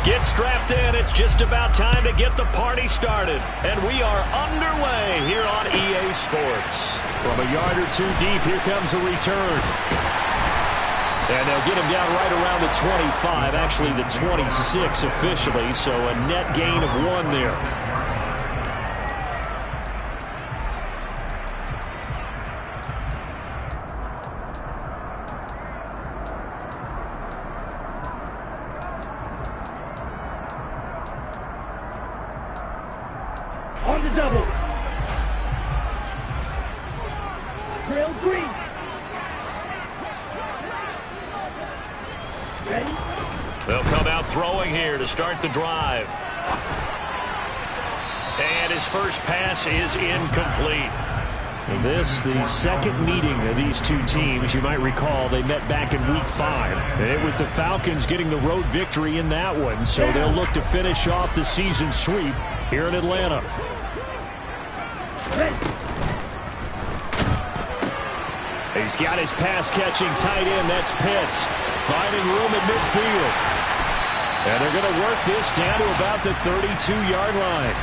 Get strapped in. It's just about time to get the party started. And we are underway here on EA Sports. From a yard or two deep, here comes the return. And they'll get him down right around the 25, actually the 26 officially, so a net gain of 1 there. On the double. Trail green. Ready? They'll come out throwing here to start the drive. And his first pass is incomplete. And this, the second meeting of these two teams. You might recall they met back in Week 5. And it was the Falcons getting the road victory in that one. So they'll look to finish off the season sweep here in Atlanta. He's got his pass-catching tight end. That's Pitts. Finding room at midfield. And they're going to work this down to about the 32-yard line.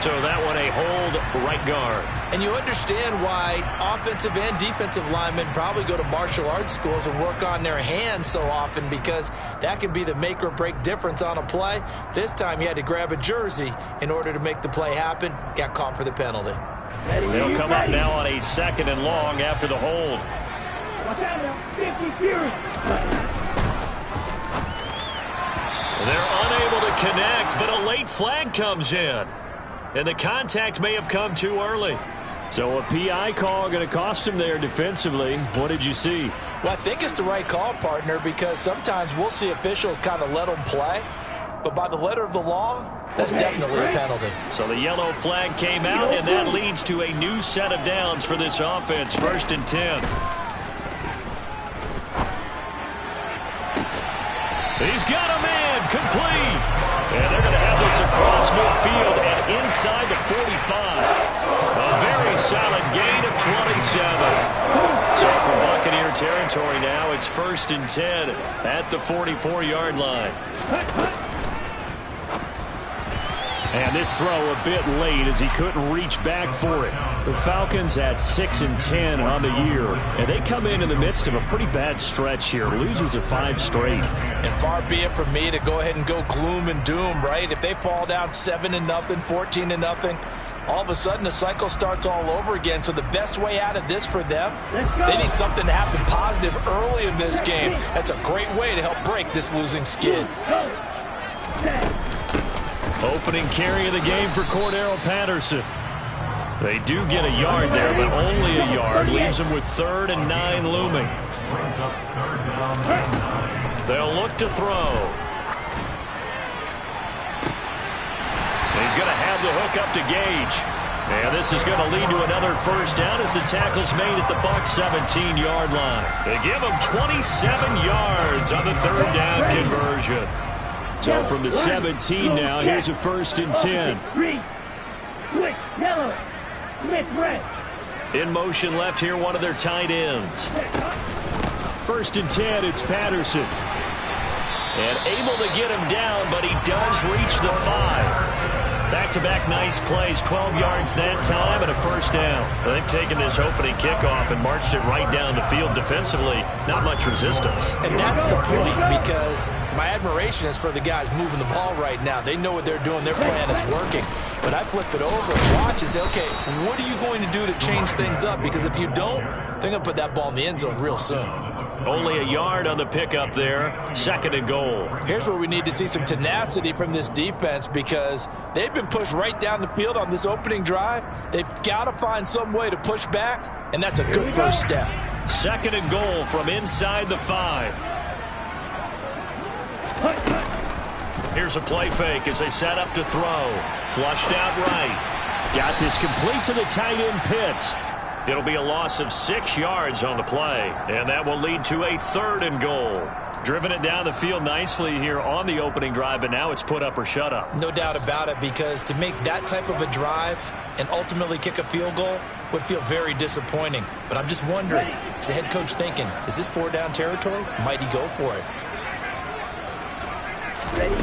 So that one a hold right guard. And you understand why offensive and defensive linemen probably go to martial arts schools and work on their hands so often, because that can be the make or break difference on a play. This time he had to grab a jersey in order to make the play happen. Got caught for the penalty. They'll come up now on a 2nd and long after the hold. They're unable to connect, but a late flag comes in. And the contact may have come too early. So a PI call going to cost him there defensively. What did you see? Well, I think it's the right call, partner, because sometimes we'll see officials kind of let them play. But by the letter of the law, that's definitely a penalty. So the yellow flag came out, and that leads to a new set of downs for this offense. 1st and 10. He's got a man complete. And they're going to have this across midfield and inside the 45. A very solid gain of 27. So from Buccaneer territory now, it's 1st and 10 at the 44-yard line. And this throw a bit late as he couldn't reach back for it. The Falcons at 6 and 10 on the year, and they come in the midst of a pretty bad stretch here. Losers of 5 straight. And far be it from me to go ahead and go gloom and doom, right? If they fall down 7-0, 14-0, all of a sudden the cycle starts all over again. So the best way out of this for them, they need something to happen positive early in this game. That's a great way to help break this losing skid. Opening carry of the game for Cordero Patterson. They do get a yard there, but only a yard. Leaves them with 3rd and 9 looming. They'll look to throw. He's going to have the hook up to Gage. And this is going to lead to another 1st down as the tackle's made at the Bucs 17-yard line. They give him 27 yards on the 3rd down conversion. So from the 17 now, here's a 1st and 10. Green, switch, yellow, Smith, red. In motion left here, one of their tight ends. 1st and 10, it's Patterson. And able to get him down, but he does reach the 5. Back-to-back nice plays, 12 yards that time and a 1st down. They've taken this opening kickoff and marched it right down the field defensively. Not much resistance. And that's the point, because my admiration is for the guys moving the ball right now. They know what they're doing. Their plan is working. But I flip it over and watch and say, okay, what are you going to do to change things up? Because if you don't, they're going to put that ball in the end zone real soon. Only a yard on the pickup there. 2nd and goal. Here's where we need to see some tenacity from this defense, because they've been pushed right down the field on this opening drive. They've got to find some way to push back, and that's a good first step. 2nd and goal from inside the 5. Here's a play fake as they set up to throw. Flushed out right. Got this complete to the tight end Pitts. It'll be a loss of 6 yards on the play, and that will lead to a 3rd and goal. Driven it down the field nicely here on the opening drive, but now it's put up or shut up. No doubt about it, because to make that type of a drive and ultimately kick a field goal would feel very disappointing. But I'm just wondering, is the head coach thinking, is this 4-down territory? Might he go for it? Ready?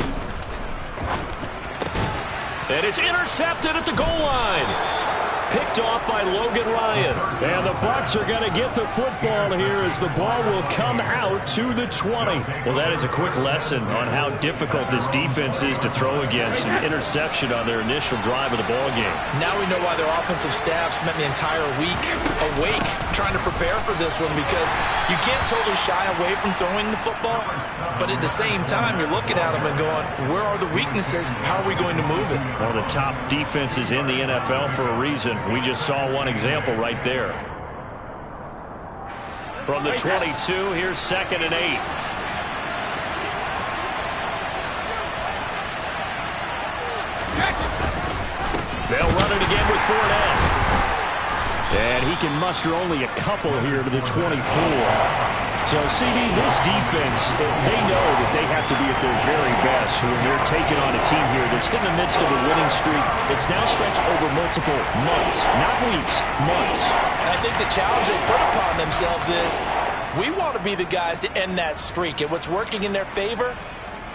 And it's intercepted at the goal line. Picked off by Logan Ryan. And the Bucs are going to get the football here as the ball will come out to the 20. Well, that is a quick lesson on how difficult this defense is to throw against. An interception on their initial drive of the ball game. Now we know why their offensive staff spent the entire week awake trying to prepare for this one, because you can't totally shy away from throwing the football, but at the same time you're looking at them and going, where are the weaknesses? How are we going to move it? One of the top defenses in the NFL for a reason. We just saw one example right there. From the 22, here's 2nd and 8. They'll run it again with Fournette. And he can muster only a couple here to the 24. So, CD, this defense, they know that they have to be at their very best when they're taking on a team here that's in the midst of a winning streak. It's now stretched over multiple months, not weeks, months. And I think the challenge they put upon themselves is, we want to be the guys to end that streak. And what's working in their favor?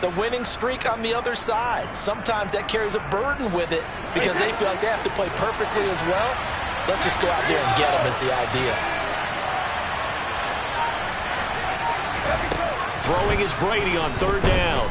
The winning streak on the other side. Sometimes that carries a burden with it because they feel like they have to play perfectly as well. Let's just go out there and get them is the idea. Throwing is Brady on 3rd down.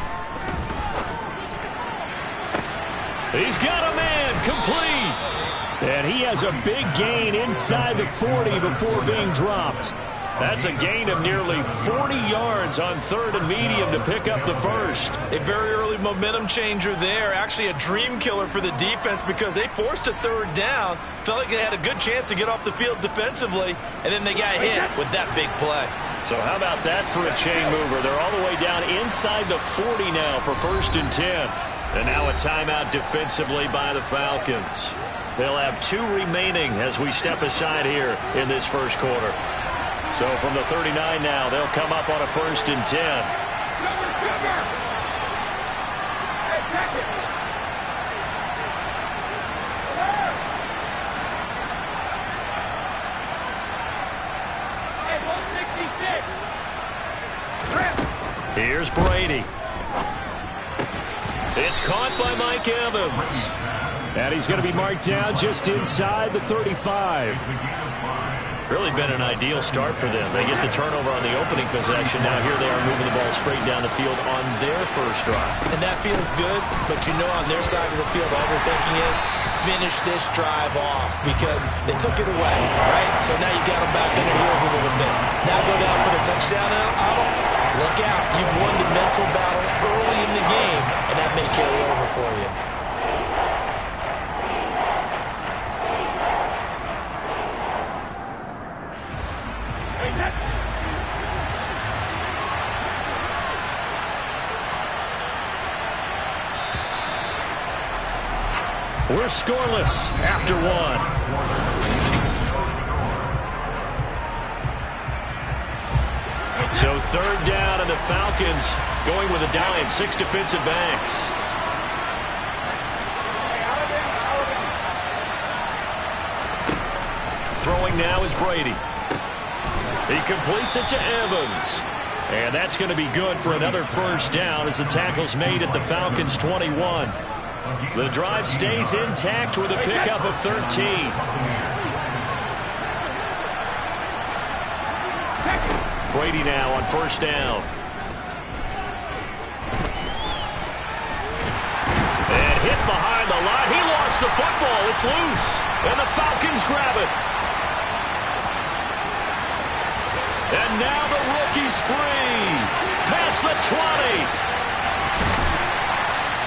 He's got a man, complete. And he has a big gain inside the 40 before being dropped. That's a gain of nearly 40 yards on 3rd and medium to pick up the first. A very early momentum changer there. Actually a dream killer for the defense because they forced a 3rd down. Felt like they had a good chance to get off the field defensively, and then they got hit with that big play. So how about that for a chain mover? They're all the way down inside the 40 now for 1st and 10. And now a timeout defensively by the Falcons. They'll have 2 remaining as we step aside here in this first quarter. So from the 39 now, they'll come up on a 1st and 10. Here's Brady. It's caught by Mike Evans. And he's going to be marked down just inside the 35. Really been an ideal start for them. They get the turnover on the opening possession. Now here they are moving the ball straight down the field on their first drive. And that feels good, but you know on their side of the field all they're thinking is finish this drive off because they took it away, right? So now you got them back on their heels a little bit. Now go down for the touchdown, Otto. Look out. You've won the mental battle early in the game, and that may carry over for you. We're scoreless after 1. So 3rd down, and the Falcons going with a dime. 6 defensive backs. Throwing now is Brady. He completes it to Evans. And that's going to be good for another 1st down as the tackle's made at the Falcons' 21. The drive stays intact with a pickup of 13. Brady now on 1st down. And hit behind the line. He lost the football. It's loose. And the Falcons grab it. And now the rookie's free. Past the 20.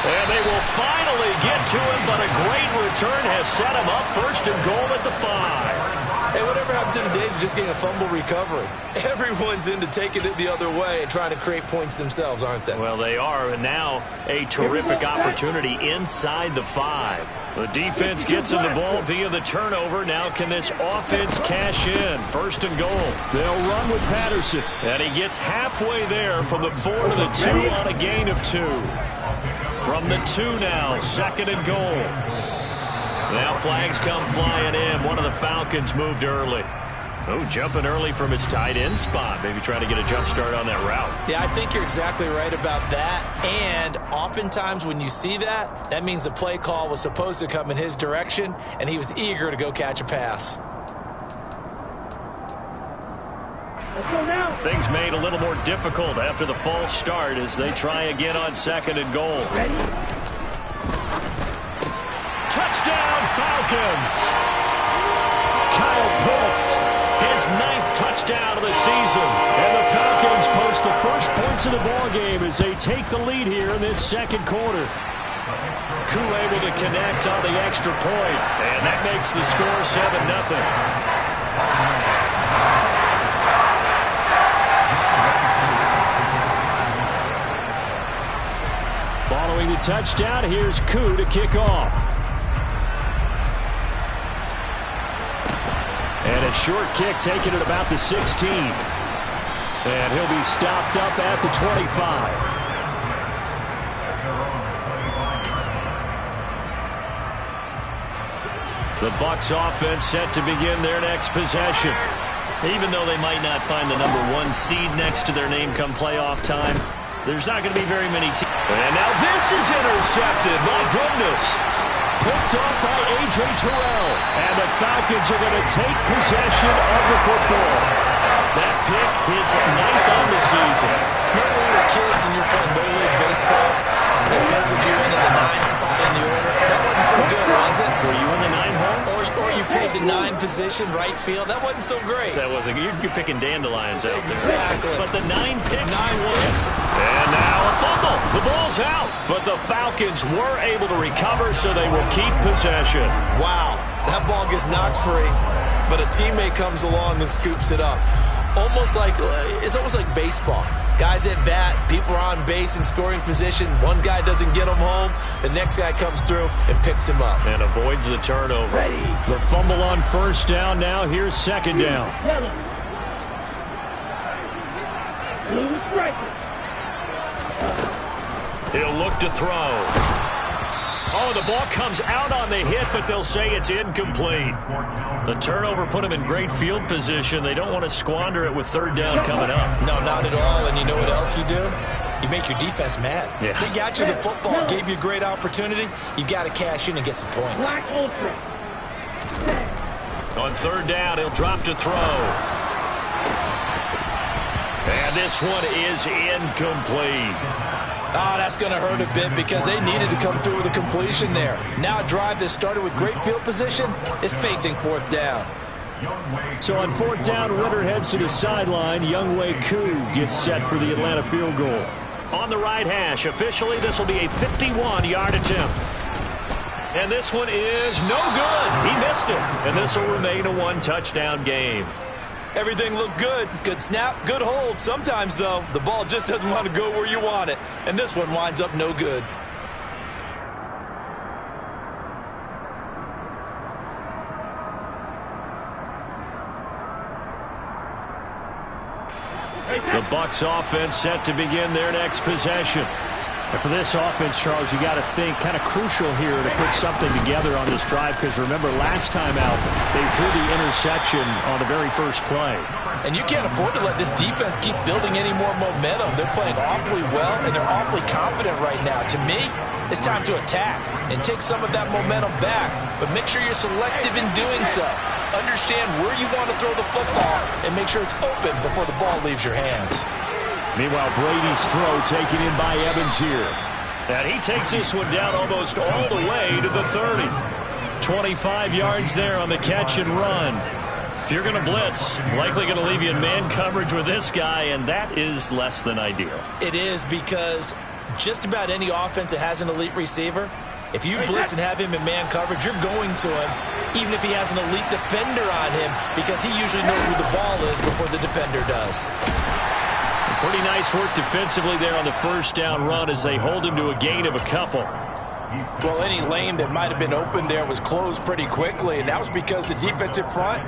And they will finally get to him, but a great return has set him up 1st and goal at the 5. Hey, whatever happened to the days of just getting a fumble recovery? Everyone's into taking it the other way and trying to create points themselves, aren't they? Well, they are, and now a terrific opportunity inside the 5. The defense gets him the ball via the turnover. Now can this offense cash in? 1st and goal. They'll run with Patterson. And he gets halfway there from the 4 to the 2 on a gain of 2. From the 2 now, 2nd and goal. Now flags come flying in. One of the Falcons moved early. Oh, jumping early from his tight end spot. Maybe trying to get a jump start on that route. Yeah, I think you're exactly right about that. And oftentimes when you see that, that means the play call was supposed to come in his direction, and he was eager to go catch a pass. Let's go now. Things made a little more difficult after the false start as they try again on 2nd and goal. Ready? Touchdown, Falcons! Kyle Pitts, his 9th touchdown of the season. And the Falcons post the first points of the ballgame as they take the lead here in this 2nd quarter. Koo able to connect on the extra point, and that makes the score 7-0. Following the touchdown, here's Koo to kick off. And a short kick taken at about the 16. And he'll be stopped up at the 25. The Bucs offense set to begin their next possession. Even though they might not find the #1 seed next to their name come playoff time, there's not going to be very many teams. And now this is intercepted. My goodness. Picked off by A.J. Terrell. And the Falcons are going to take possession of the football. That pick is 9th on the season. Remember when we were kids and you're playing Little League Baseball, and they penciled you in the 9 spot in the order? That wasn't so good, was it? Were you in the 9 hole? Or you played the 9 position, right field. That wasn't so great. That wasn't. You're picking dandelions out Exactly. there. But the 9 picks. 9 picks. And now a fumble. The ball's out. But the Falcons were able to recover, so they will keep possession. Wow. That ball gets knocked free, but a teammate comes along and scoops it up. It's almost like baseball. Guys at bat, people are on base in scoring position. One guy doesn't get him home. The next guy comes through and picks him up. And avoids the turnover. Ready. The fumble on 1st down. Now here's 2nd down. Yellow. Blue striker. He'll look to throw. Oh, the ball comes out on the hit, but they'll say it's incomplete. The turnover put them in great field position. They don't want to squander it with 3rd down coming up. No, not at all. And you know what else you do? You make your defense mad. Yeah. They got you the football, gave you a great opportunity. You got to cash in and get some points. Black ultra. On 3rd down, he'll drop to throw. And this one is incomplete. Oh, that's going to hurt a bit because they needed to come through with a completion there. Now a drive that started with great field position is facing 4th down. So on 4th down, Ritter heads to the sideline. Younghoe Koo gets set for the Atlanta field goal. On the right hash, officially this will be a 51-yard attempt. And this one is no good. He missed it. And this will remain a 1-touchdown game. Everything looked good. Good snap, good hold. Sometimes, though, the ball just doesn't want to go where you want it. And this one winds up no good. The Bucs offense set to begin their next possession. And for this offense, Charles, you got to think kind of crucial here to put something together on this drive because remember last time out they threw the interception on the very first play. And you can't afford to let this defense keep building any more momentum. They're playing awfully well and they're awfully confident right now. To me, it's time to attack and take some of that momentum back, but make sure you're selective in doing so. Understand where you want to throw the football and make sure it's open before the ball leaves your hands. Meanwhile, Brady's throw taken in by Evans here. And he takes this one down almost all the way to the 30. 25 yards there on the catch and run. If you're going to blitz, likely going to leave you in man coverage with this guy, and that is less than ideal. It is because just about any offense that has an elite receiver, if you blitz and have him in man coverage, you're going to him, even if he has an elite defender on him, because he usually knows where the ball is before the defender does. Pretty nice work defensively there on the 1st down run as they hold him to a gain of a couple. Well, any lane that might have been open there was closed pretty quickly, and that was because the defensive front,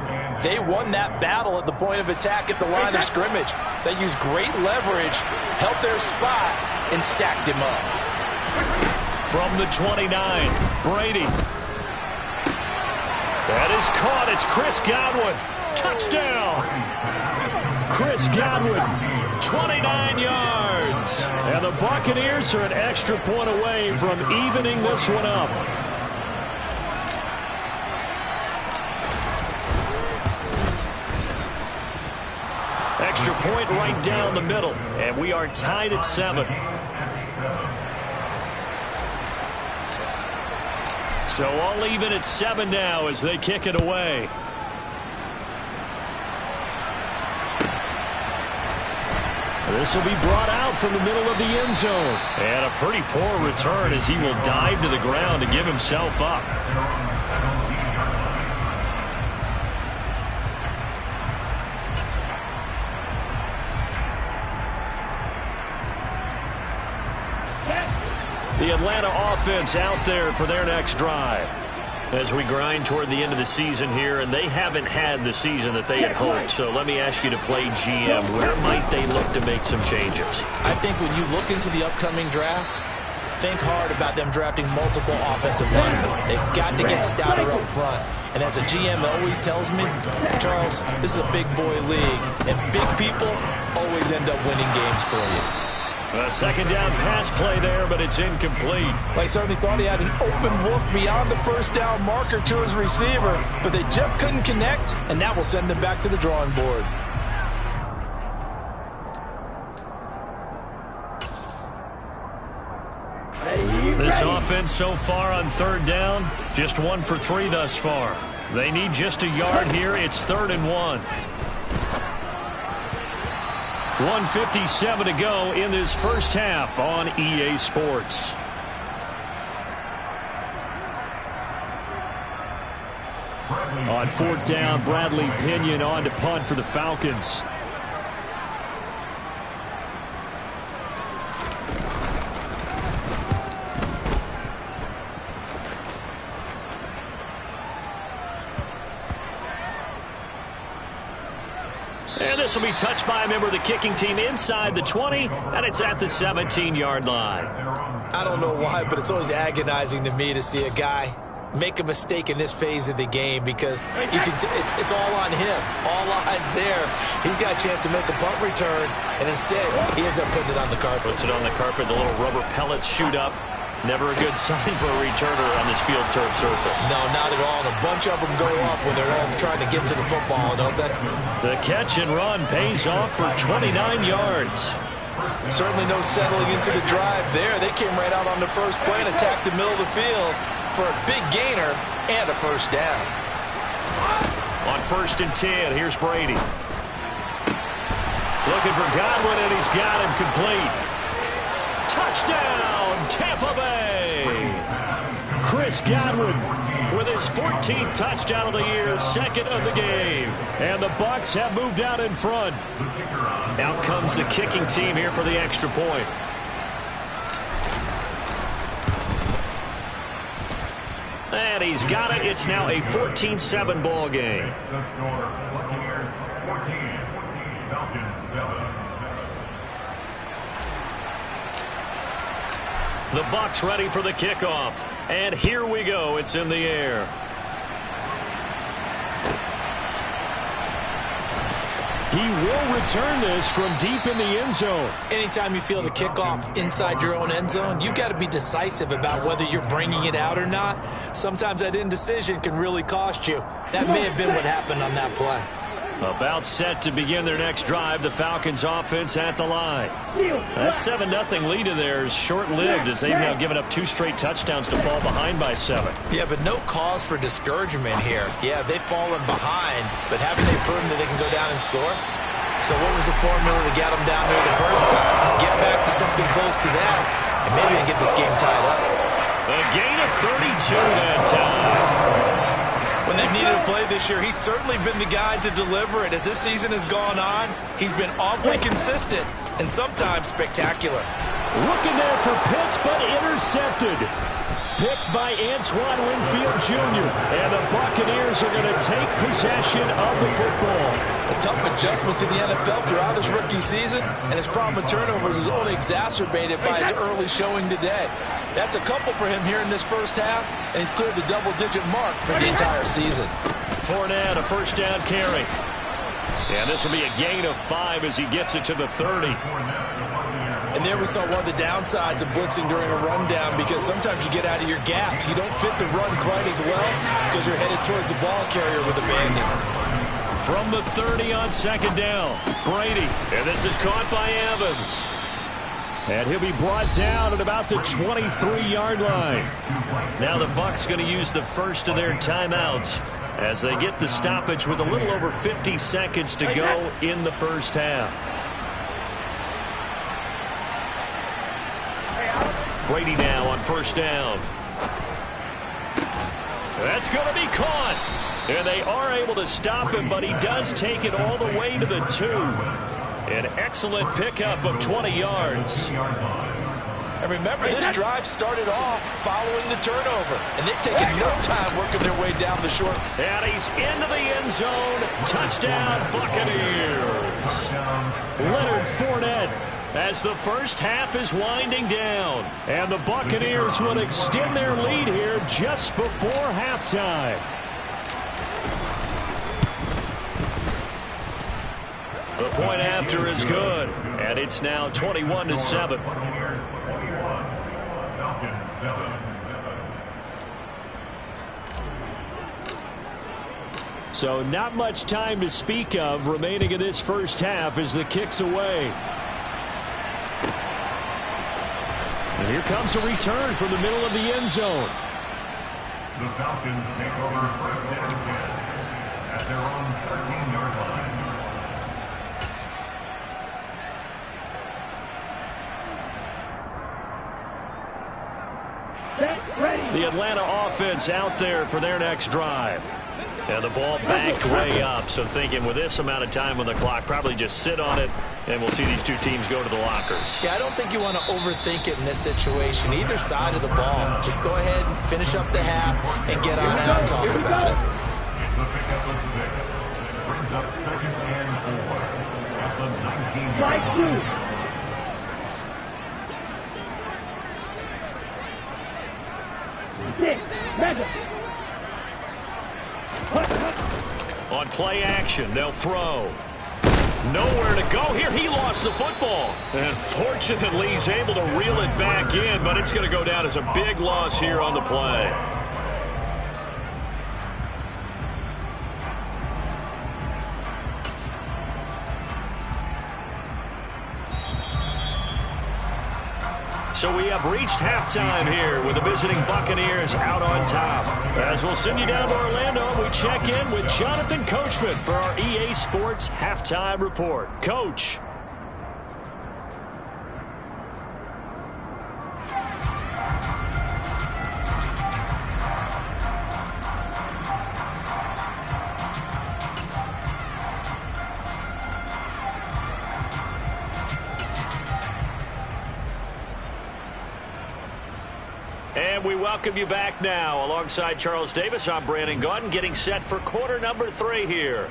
they won that battle at the point of attack at the line of scrimmage. They used great leverage, held their spot, and stacked him up. From the 29, Brady. That is caught. It's Chris Godwin. Touchdown! Chris Godwin, 29 yards. And the Buccaneers are an extra point away from evening this one up. Extra point right down the middle, and we are tied at 7. So all even at 7 now as they kick it away. This will be brought out from the middle of the end zone. And a pretty poor return as he will dive to the ground to give himself up. The Atlanta offense out there for their next drive. As we grind toward the end of the season here, and they haven't had the season that they had hoped. So let me ask you to play GM. Where might they look to make some changes? I think when you look into the upcoming draft, think hard about them drafting multiple offensive linemen. They've got to get stouter up front. And as a GM always tells me, Charles, this is a big boy league, and big people always end up winning games for you. A second down pass play there, but it's incomplete. They certainly thought he had an open look beyond the first down marker to his receiver, but they just couldn't connect, and that will send them back to the drawing board. This offense so far on third down, just 1 for 3 thus far. They need just a yard here. It's 3rd and 1. 1:57 to go in this first half on EA Sports. On 4th down, Bradley Pinion on to punt for the Falcons. And this will be touched by a member of the kicking team inside the 20, and it's at the 17-yard line. I don't know why, but it's always agonizing to me to see a guy make a mistake in this phase of the game because it's all on him. All eyes there. He's got a chance to make a punt return, and instead he ends up putting it on the carpet. Puts it on the carpet. The little rubber pellets shoot up. Never a good sign for a returner on this field turf surface. No, not at all. And a bunch of them go up when they're all trying to get to the football, don't they? The catch and run pays off for 29 yards. Certainly no settling into the drive there. They came right out on the first play and attacked the middle of the field for a big gainer and a first down. On 1st and 10, here's Brady. Looking for Godwin, and he's got him complete. Touchdown, Tampa Bay! Chris Godwin with his 14th touchdown of the year, 2nd of the game. And the Bucs have moved out in front. Out comes the kicking team here for the extra point. And he's got it. It's now a 14-7 ball game. The Bucs ready for the kickoff. And here we go. It's in the air. He will return this from deep in the end zone. Anytime you feel the kickoff inside your own end zone, you've got to be decisive about whether you're bringing it out or not. Sometimes that indecision can really cost you. That may have been what happened on that play. About set to begin their next drive, the Falcons offense at the line. That 7-0 lead of theirs short-lived as they've now given up 2 straight touchdowns to fall behind by 7. Yeah, but no cause for discouragement here. Yeah, they've fallen behind, but haven't they proven that they can go down and score? So what was the formula to get them down there the first time? Get back to something close to that, and maybe they get this game tied up. A gain of 32 that time. When they've needed a play this year, he's certainly been the guy to deliver it. As this season has gone on, he's been awfully consistent and sometimes spectacular. Looking there for Pitts, but intercepted. Picked by Antoine Winfield Jr. And the Buccaneers are going to take possession of the football. A tough adjustment to the NFL throughout his rookie season, and his problem with turnovers is only exacerbated by his early showing today. That's a couple for him here in this first half, and he's cleared the double-digit mark for the entire season. Fournette, a first down carry. And this will be a gain of 5 as he gets it to the 30. And there we saw one of the downsides of blitzing during a rundown, because sometimes you get out of your gaps. You don't fit the run quite as well because you're headed towards the ball carrier with abandon. From the 30 on second down, Brady. And this is caught by Evans. And he'll be brought down at about the 23-yard line. Now the Bucs going to use the first of their timeouts as they get the stoppage with a little over 50 seconds to go in the first half. Brady now on first down. That's going to be caught. And they are able to stop him, but he does take it all the way to the 2. An excellent pickup of 20 yards. And remember, this drive started off following the turnover, and they've taken no time working their way down the short. And he's into the end zone. Touchdown, Buccaneers. Leonard Fournette as the first half is winding down. And the Buccaneers will extend their lead here just before halftime. The point after is good, and it's now 21-7. So not much time to speak of remaining in this first half as the kick's away. And here comes a return from the middle of the end zone. The Falcons take over first and 10 at their own 13-yard line. The Atlanta offense out there for their next drive. And the ball backed way up, so thinking with this amount of time on the clock, probably just sit on it, and we'll see these two teams go to the lockers. Yeah, I don't think you want to overthink it in this situation. Either side of the ball. Just go ahead and finish up the half and get on out and talk about it. It's the pickup of 6. Brings up second and 4 at the 19-yard line. On play action, they'll throw. Nowhere to go here. He lost the football. And fortunately, he's able to reel it back in, but it's going to go down as a big loss here on the play. So we have reached halftime here with the visiting Buccaneers out on top. As we'll send you down to Orlando, we check in with Jonathan Coachman for our EA Sports Halftime Report. Coach. And we welcome you back now. Alongside Charles Davis, I'm Brandon Gaudin, getting set for quarter number 3 here.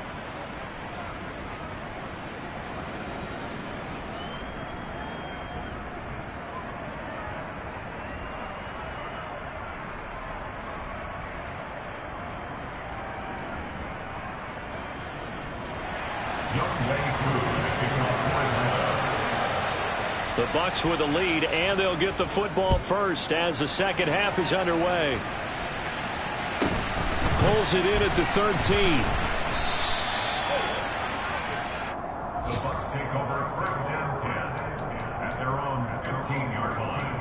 The Bucs with a lead, and they'll get the football first as the second half is underway. Pulls it in at the 13. The Bucs take over first and 10 at their own 15-yard line.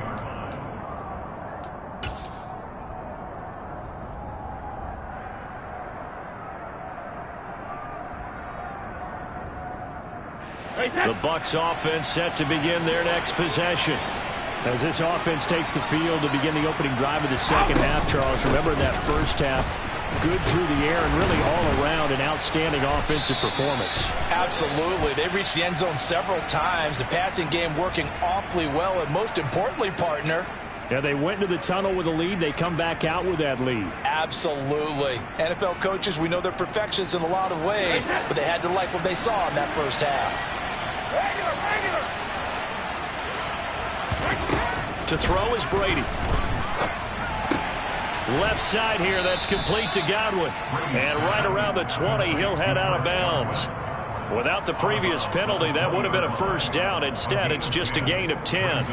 The Bucs offense set to begin their next possession. As this offense takes the field to begin the opening drive of the second half, Charles, remember that first half, good through the air and really all around an outstanding offensive performance. Absolutely. They reached the end zone several times. The passing game working awfully well, and most importantly, partner, yeah, they went into the tunnel with a lead. They come back out with that lead. Absolutely. NFL coaches, we know they're perfectionists in a lot of ways, but they had to like what they saw in that first half. To throw is Brady. Left side here, that's complete to Godwin. And right around the 20, he'll head out of bounds. Without the previous penalty, that would have been a first down. Instead, it's just a gain of 10.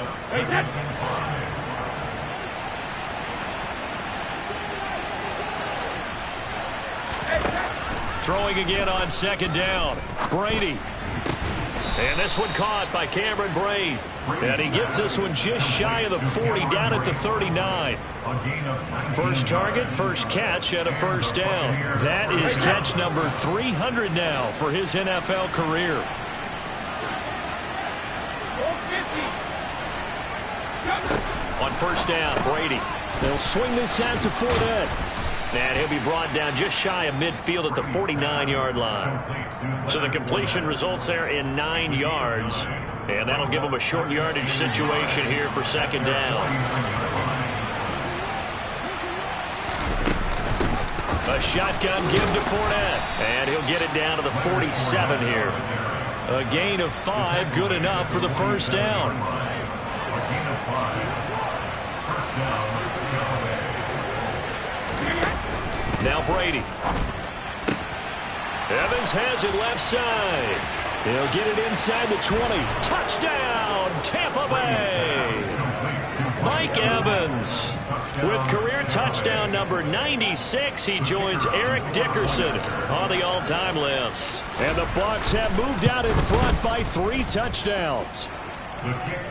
Throwing again on second down. Brady. And this one caught by Cameron Brate. And he gets this one just shy of the 40, down at the 39. First target, first catch, and a first down. That is catch number 300 now for his NFL career. On first down, Brady. They'll swing this out to Fournette. And he'll be brought down just shy of midfield at the 49-yard line. So the completion results there in 9 yards. And that'll give him a short yardage situation here for second down. A shotgun give to Fournette. And he'll get it down to the 47 here. A gain of 5, good enough for the first down. Now Brady. Evans has it left side. He'll get it inside the 20. Touchdown, Tampa Bay. Mike Evans with career touchdown number 96. He joins Eric Dickerson on the all-time list. And the Bucs have moved out in front by 3 touchdowns.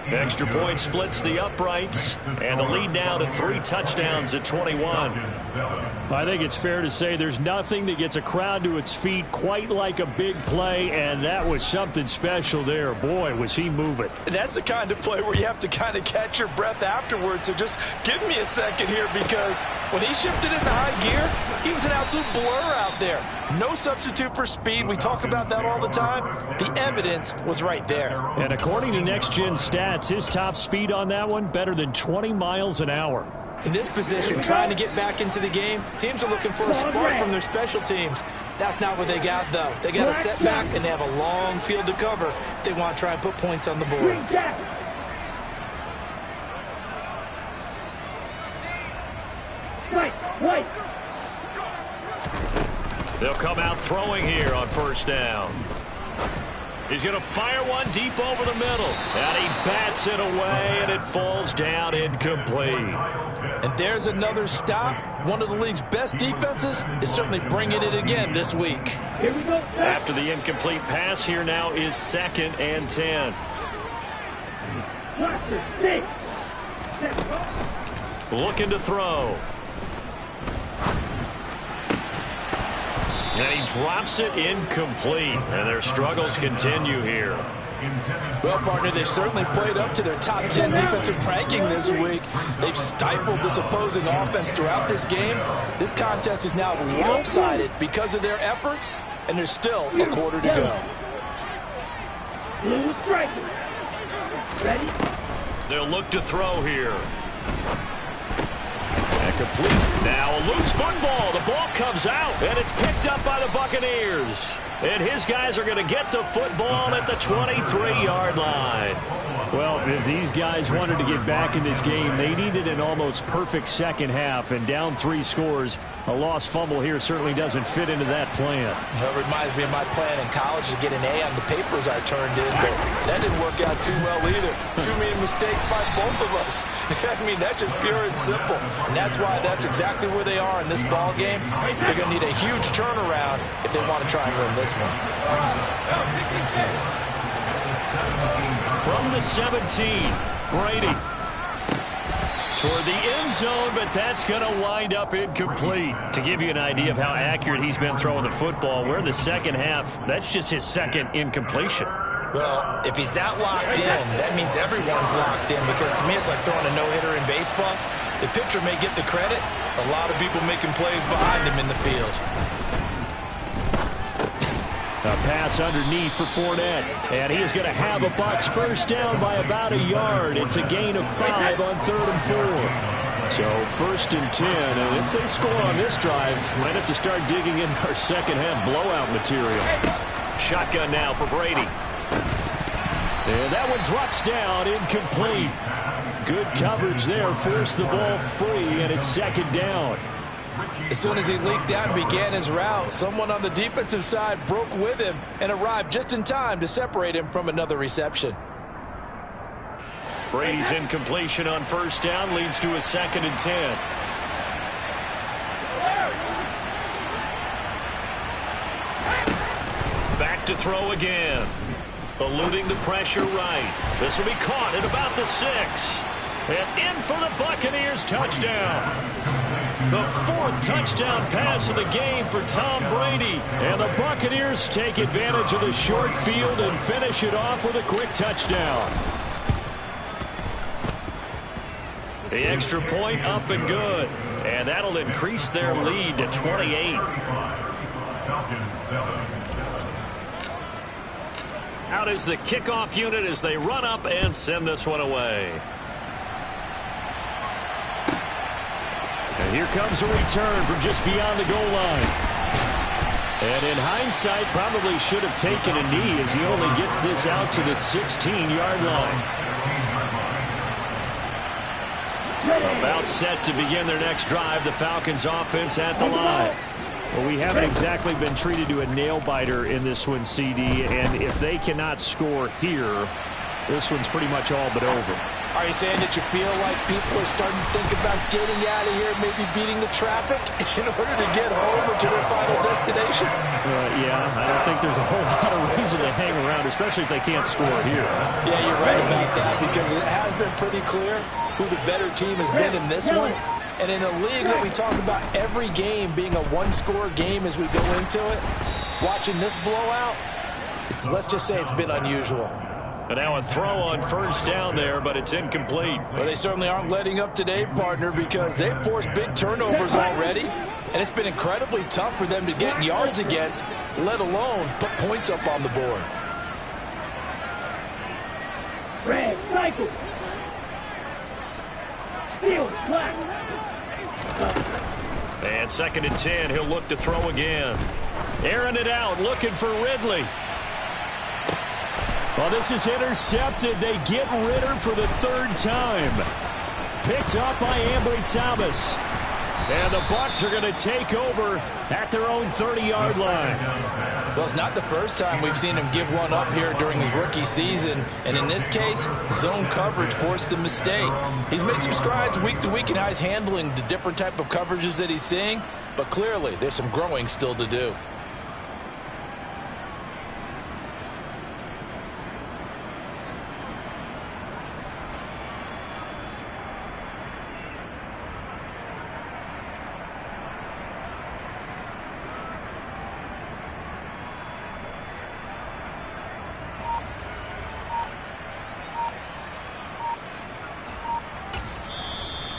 Extra point splits the uprights, and the lead now to 3 touchdowns at 21. I think it's fair to say there's nothing that gets a crowd to its feet quite like a big play, and that was something special there. Boy, was he moving. And that's the kind of play where you have to kind of catch your breath afterwards. So just give me a second here, because when he shifted into high gear, he was an absolute blur out there. No substitute for speed. We talk about that all the time. The evidence was right there. And according to Next Gen Stats, his top speed on that one, better than 20 miles an hour. In this position, trying to get back into the game, teams are looking for a spark from their special teams. That's not what they got, though. They got a setback, and they have a long field to cover if they want to try and put points on the board. They'll come out throwing here on first down. He's going to fire one deep over the middle. And he bats it away, and it falls down incomplete. And there's another stop. One of the league's best defenses is certainly bringing it again this week. Here we go. After the incomplete pass, here now is 2nd and 10. Looking to throw. And he drops it incomplete. And their struggles continue here. Well, partner, they've certainly played up to their top 10 defensive ranking this week. They've stifled this opposing offense throughout this game. This contest is now lopsided because of their efforts, and there's still a quarter to go. Blue striker. Ready? They'll look to throw here. And complete. Now a loose football. The ball comes out, and it's picked up by the Buccaneers. And his guys are going to get the football at the 23-yard line. Well, if these guys wanted to get back in this game, they needed an almost perfect second half, and down 3 scores. A lost fumble here certainly doesn't fit into that plan. That reminds me of my plan in college to get an A on the papers I turned in, but that didn't work out too well either. Too many mistakes by both of us. I mean, that's just pure and simple. And that's why that's exactly where they are in this ball game. They're going to need a huge turnaround if they want to try and win this one. From the 17, Brady. Toward the end zone, but that's going to wind up incomplete. To give you an idea of how accurate he's been throwing the football, we're in the second half. That's just his 2nd incompletion. Well, if he's not locked in, that means everyone's locked in, because to me it's like throwing a no-hitter in baseball. The pitcher may get the credit. A lot of people making plays behind him in the field. A pass underneath for Fournette, and he is going to have a Bucs first down by about 1 yard. It's a gain of 5 on 3rd and 4. So 1st and 10, and if they score on this drive, might have to start digging in our second half blowout material. Shotgun now for Brady. And that one drops down, incomplete. Good coverage there, forced the ball free, and it's 2nd down. As soon as he leaked out and began his route, someone on the defensive side broke with him and arrived just in time to separate him from another reception. Brady's incompletion on first down leads to a 2nd and 10. Back to throw again. Eluding the pressure right. This will be caught at about the 6. And in for the Buccaneers, touchdown. The 4th touchdown pass of the game for Tom Brady. And the Buccaneers take advantage of the short field and finish it off with a quick touchdown. The extra point up and good. And that'll increase their lead to 28. Out is the kickoff unit as they run up and send this one away. And here comes a return from just beyond the goal line. And in hindsight, probably should have taken a knee as he only gets this out to the 16-yard line. About set to begin their next drive, the Falcons offense at the line. Well, we haven't exactly been treated to a nail-biter in this one, CD, and if they cannot score here, this one's pretty much all but over. Are you saying that you feel like people are starting to think about getting out of here, maybe beating the traffic in order to get home or to their final destination? Yeah, I don't think there's a whole lot of reason to hang around, especially if they can't score here. Yeah, you're right about that, because it has been pretty clear who the better team has been in this one. And in a league that we talk about every game being a one-score game as we go into it, watching this blowout, let's just say it's been unusual. And now a throw on first down there, but it's incomplete. Well, they certainly aren't letting up today, partner, because they've forced big turnovers already, and it's been incredibly tough for them to get yards against, let alone put points up on the board. Red, cycle. Field, black. And 2nd and 10, he'll look to throw again. Airing it out, looking for Ridley. Well, this is intercepted. They get Ritter for the 3rd time. Picked up by Ambry Thomas. And the Bucs are going to take over at their own 30-yard line. Well, it's not the first time we've seen him give one up here during his rookie season. And in this case, zone coverage forced the mistake. He's made some strides week to week in how he's handling the different type of coverages that he's seeing. But clearly, there's some growing still to do.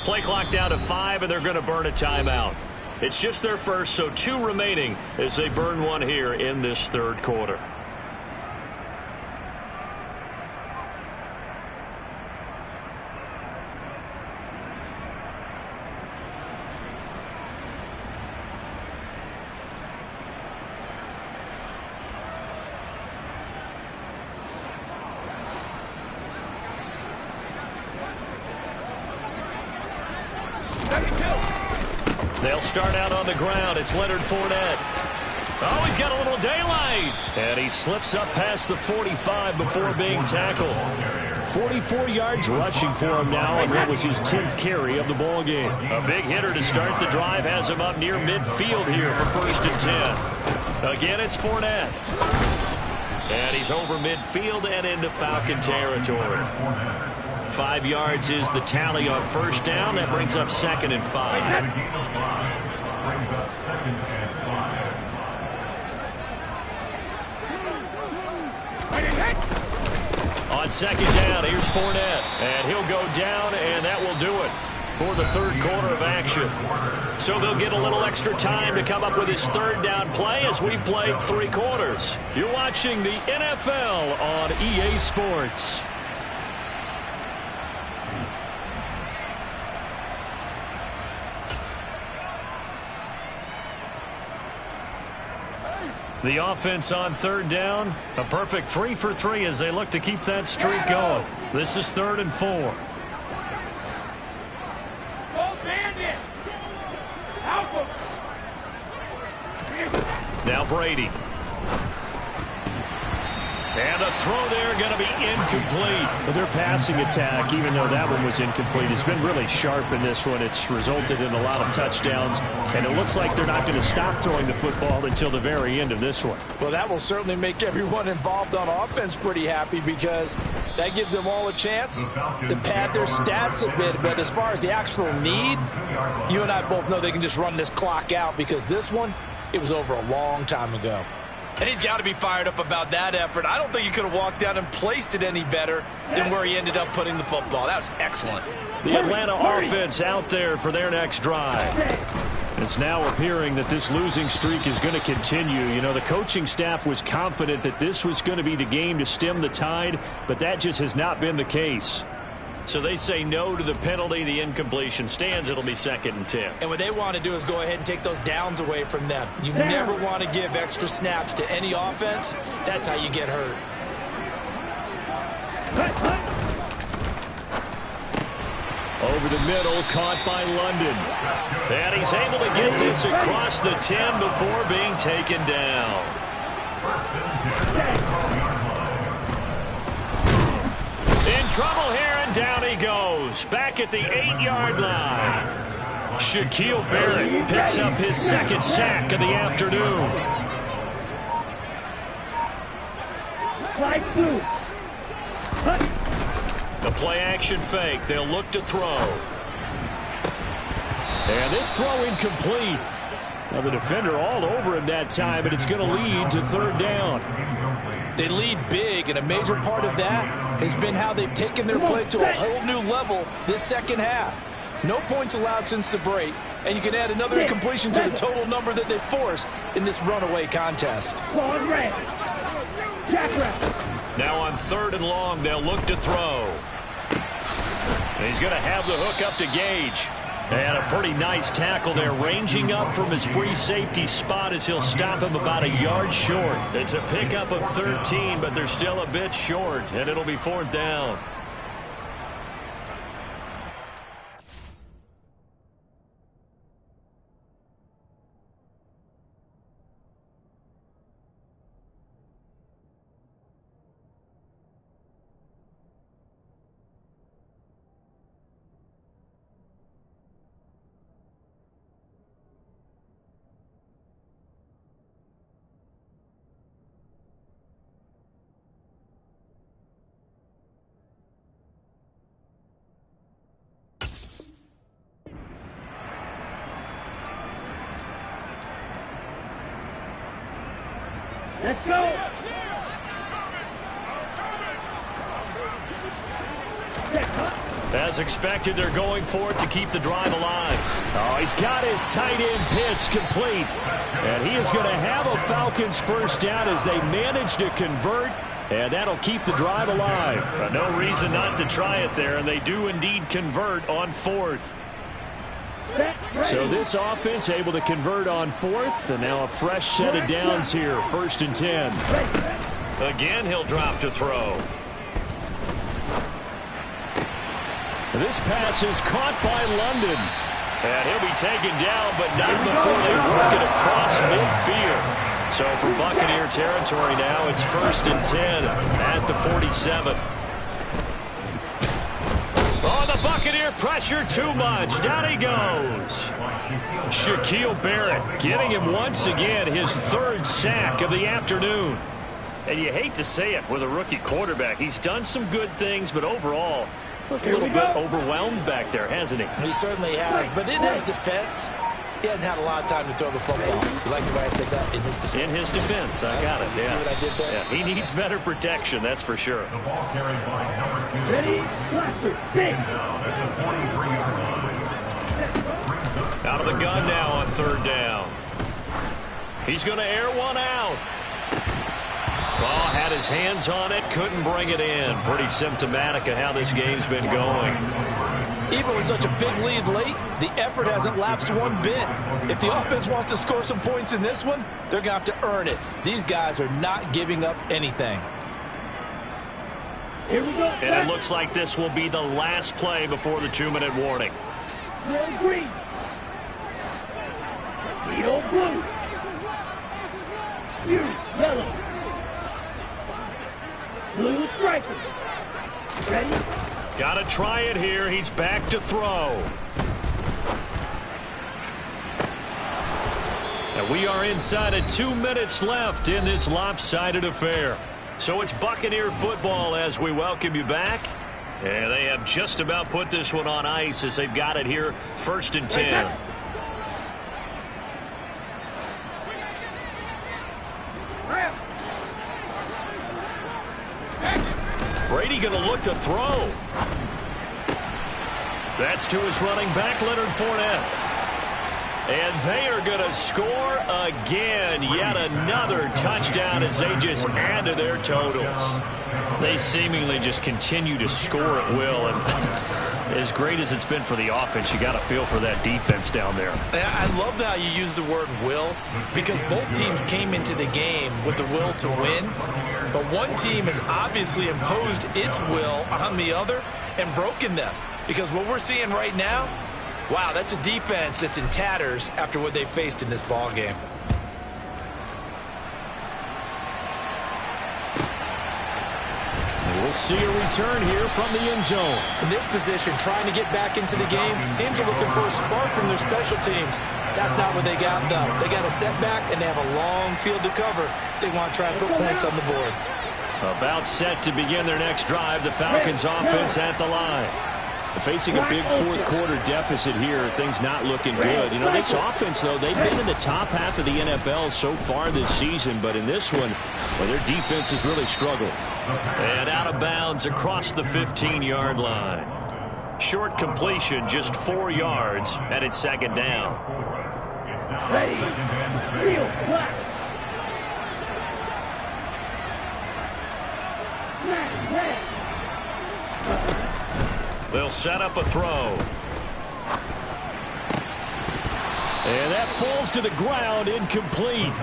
Play clock down to 5, and they're going to burn a timeout. It's just their first, so 2 remaining as they burn one here in this 3rd quarter. They'll start out on the ground. It's Leonard Fournette. Oh, he's got a little daylight. And he slips up past the 45 before being tackled. 44 yards rushing for him now on what was his 10th carry of the ball game. A big hitter to start the drive has him up near midfield here for 1st and 10. Again, it's Fournette. And he's over midfield and into Falcon territory. 5 yards is the tally on first down. That brings up 2nd and 5. On 2nd down, here's Fournette. And he'll go down, and that will do it for the 3rd quarter of action. So they'll get a little extra time to come up with his 3rd down play as we've played 3 quarters. You're watching the NFL on EA Sports. The offense on 3rd down, a perfect 3 for 3 as they look to keep that streak going. This is 3rd and 4. Go bandit! Alpha Now Brady. And the throw there going to be incomplete. But their passing attack, even though that one was incomplete, has been really sharp in this one. It's resulted in a lot of touchdowns, and it looks like they're not going to stop throwing the football until the very end of this one. Well, that will certainly make everyone involved on offense pretty happy, because that gives them all a chance to pad their stats a bit. But as far as the actual need, you and I both know they can just run this clock out, because this one, it was over a long time ago. And he's got to be fired up about that effort. I don't think he could have walked down and placed it any better than where he ended up putting the football. That was excellent. The Atlanta offense out there for their next drive. It's now appearing that this losing streak is going to continue. You know, the coaching staff was confident that this was going to be the game to stem the tide, but that just has not been the case. So they say no to the penalty. The incompletion stands. It'll be 2nd and 10. And what they want to do is go ahead and take those downs away from them. You never want to give extra snaps to any offense. That's how you get hurt. Over the middle, caught by London. And he's able to get this across the 10 before being taken down. In trouble here, and down he goes. Back at the 8-yard line. Shaquille Barrett picks up his 2nd sack of the afternoon. The play-action fake. They'll look to throw. And this throw incomplete. Now the defender all over him that time, but it's going to lead to 3rd down. They lead big, and a major part of that has been how they've taken their play to a whole new level this second half. No points allowed since the break, and you can add another incompletion to the total number that they forced in this runaway contest. Now on 3rd and long, they'll look to throw. And he's going to have the hook up to Gage. And a pretty nice tackle there, ranging up from his free safety spot as he'll stop him about a yard short. It's a pickup of 13, but they're still a bit short, and it'll be 4th down. Let's go. As expected, they're going for it to keep the drive alive. Oh, he's got his tight end pitch complete. And he is going to have a Falcons 1st down as they manage to convert. And that'll keep the drive alive. But no reason not to try it there, and they do indeed convert on 4th. So this offense able to convert on 4th, and now a fresh set of downs here, 1st and 10. Again, he'll drop to throw. This pass is caught by London. And he'll be taken down, but not before they work it across midfield. So from Buccaneer territory now, it's 1st and 10 at the 47. Oh, the Buccaneer pressure too much. Down he goes. Shaquille Barrett getting him once again his 3rd sack of the afternoon. And you hate to say it with a rookie quarterback. He's done some good things, but overall, looked a little bit overwhelmed back there, hasn't he? He certainly has, but in his defense, he hasn't had a lot of time to throw the football. You like the way I said that? In his defense. In his defense, I got it. You see what I did there? Yeah, he needs better protection, that's for sure. The ball carried by number 2. Ready, six. Now at the 43-yard line. Out of the gun now on 3rd down. He's going to air one out. Oh, had his hands on it, couldn't bring it in. Pretty symptomatic of how this game's been going. Even with such a big lead late, the effort hasn't lapsed one bit. If the offense wants to score some points in this one, they're going to have to earn it. These guys are not giving up anything. Here we go. And it looks like this will be the last play before the 2-minute warning. Green. The old blue. yellow. Blue striker. Ready? Got to try it here. He's back to throw. And we are inside of 2 minutes left in this lopsided affair. So it's Buccaneer football as we welcome you back. And they have just about put this one on ice as they've got it here, 1st and 10. Brady going to look to throw. That's to his running back, Leonard Fournette. And they are going to score again. Yet another touchdown as they just add to their totals. They seemingly just continue to score at will. And as great as it's been for the offense, you got to feel for that defense down there. I love how you use the word will, because both teams came into the game with the will to win. But one team has obviously imposed its will on the other and broken them. Because what we're seeing right now, wow, that's a defense that's in tatters after what they faced in this ball game. We'll see a return here from the end zone. In this position, trying to get back into the game, teams are looking for a spark from their special teams. That's not what they got, though. They got a setback, and they have a long field to cover if they want to try and put points on the board. About set to begin their next drive, the Falcons offense at the line. Facing a big fourth quarter deficit here, things not looking good. You know, this offense, though, they've been in the top half of the NFL so far this season, but in this one, well, their defense has really struggled. And out of bounds across the 15-yard line. Short completion, just 4 yards, and it's 2nd down. Ready? Real black. They'll set up a throw. And that falls to the ground, incomplete.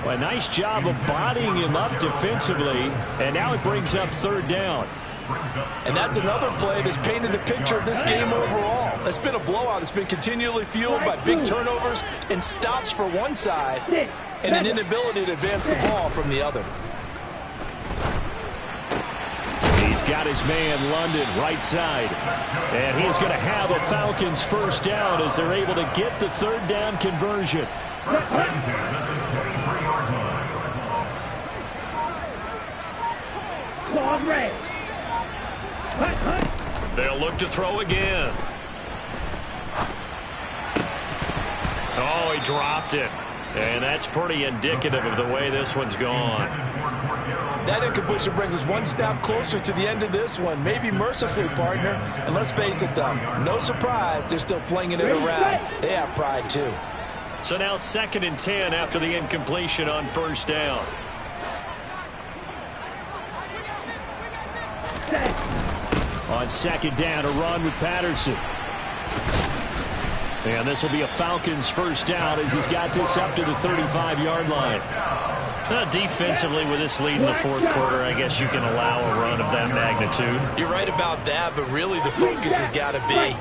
Well, a nice job of bodying him up defensively, and now it brings up 3rd down. And that's another play that's painted the picture of this game overall. It's been a blowout. It's been continually fueled by big turnovers and stops for one side and an inability to advance the ball from the other. He's got his man, London, right side. And he is going to have a Falcons 1st down as they're able to get the 3rd down conversion. They'll look to throw again. Oh, he dropped it. And that's pretty indicative of the way this one's gone. That incompletion brings us one step closer to the end of this one. Maybe mercifully, partner. And let's face it, though, no surprise, they're still flinging it around. They have pride, too. So now 2nd and 10 after the incompletion on 1st down. On 2nd down, a run with Patterson. And this will be a Falcons 1st down as he's got this up to the 35-yard line. Defensively, with this lead in the 4th quarter, I guess you can allow a run of that magnitude. You're right about that, but really the focus has got to be,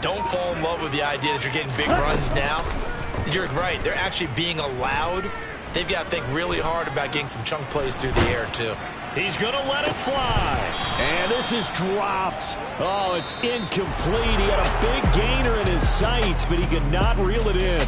don't fall in love with the idea that you're getting big runs now. You're right. They're actually being allowed. They've got to think really hard about getting some chunk plays through the air, too. He's going to let it fly. And this is dropped. Oh, it's incomplete. He had a big gainer in his sights, but he could not reel it in.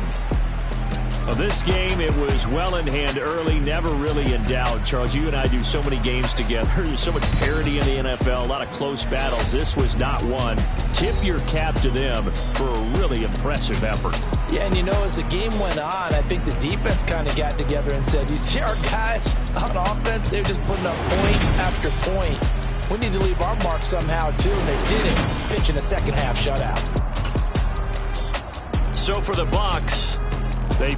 Well, this game, it was well in hand early, never really in doubt. Charles, you and I do so many games together. There's so much parity in the NFL, a lot of close battles. This was not one. Tip your cap to them for a really impressive effort. Yeah, and you know, as the game went on, I think the defense kind of got together and said, you see our guys on offense, they're just putting up point after point. We need to leave our mark somehow, too, and they did it, pitching a second-half shutout. So for the Bucs, they